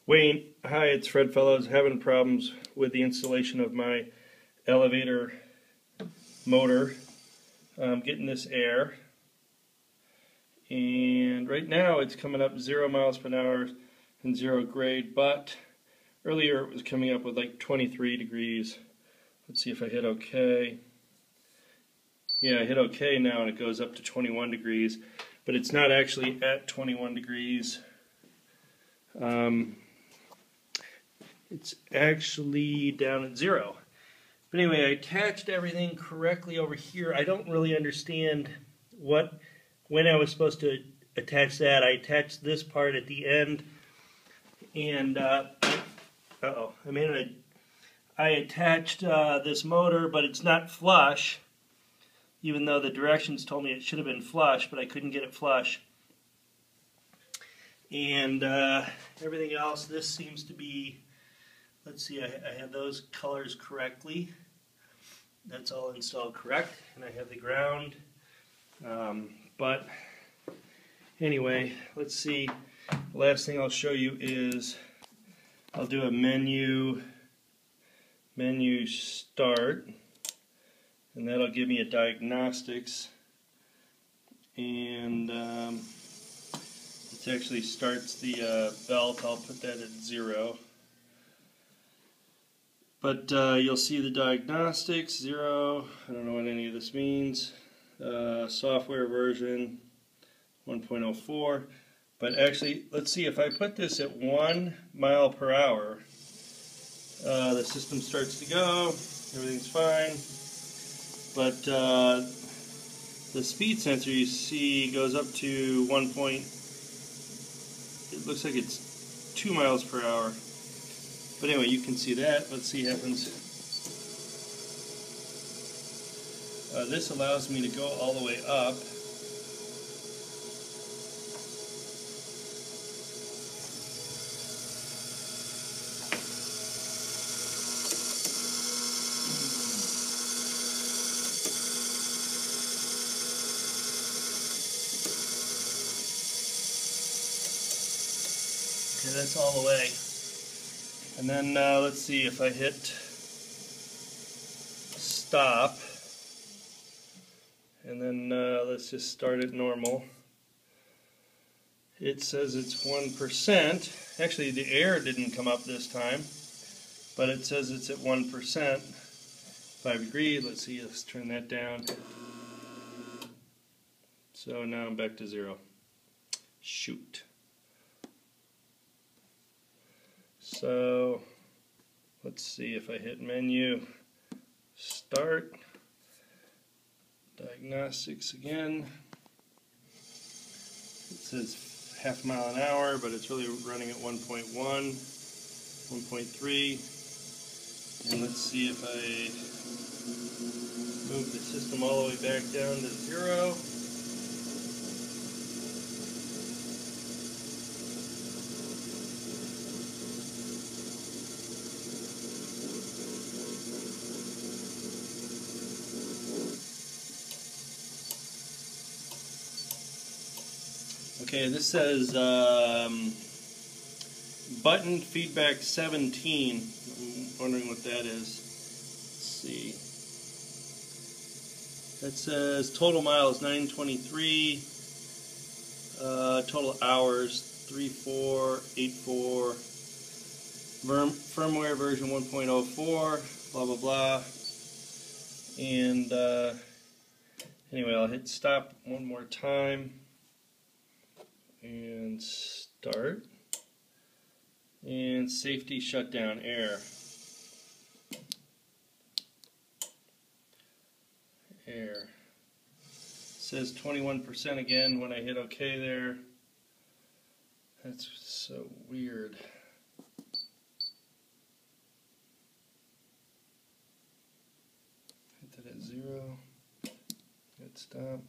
Wayne, hi, it's Fred Fellows. Having problems with the installation of my elevator motor. I'm getting this air, and right now it's coming up 0 miles per hour and 0 grade, but earlier it was coming up with like 23 degrees. Let's see if I hit OK. Yeah, I hit OK now and it goes up to 21 degrees, but it's not actually at 21 degrees. It's actually down at 0. But anyway, I attached everything correctly over here. I don't really understand when I was supposed to attach that. I attached this part at the end, and I attached this motor, but it's not flush, even though the directions told me it should have been flush, but I couldn't get it flush. And everything else, this seems to be, let's see, I have those colors correctly. That's all installed correct, and I have the ground. But anyway, let's see. The last thing I'll show you is I'll do a menu start, and that'll give me a diagnostics, and it actually starts the belt. I'll put that at 0. But you'll see the diagnostics, 0. I don't know what any of this means. Software version 1.04. But actually, let's see, if I put this at 1 mile per hour, the system starts to go, everything's fine. But the speed sensor, you see, goes up to it looks like it's 2 miles per hour. But anyway, you can see that. Let's see what happens. This allows me to go all the way up. Okay, that's all the way. And then let's see if I hit stop, and then let's just start it normal. It says it's 1%. Actually, the air didn't come up this time, but it says it's at 1%. 5 degrees. Let's see. Let's turn that down. So now I'm back to 0. Shoot. So let's see if I hit menu, start, diagnostics again. It says half a mile an hour, but it's really running at 1.1, 1.3. And let's see if I move the system all the way back down to 0. Okay, this says button feedback 17. I'm wondering what that is. Let's see. That says total miles 923, total hours 3484, firmware version 1.04, blah blah blah. And anyway, I'll hit stop one more time. And start, and safety shutdown air. It says 21% again when I hit OK there. That's so weird. Hit that at 0. Hit stop.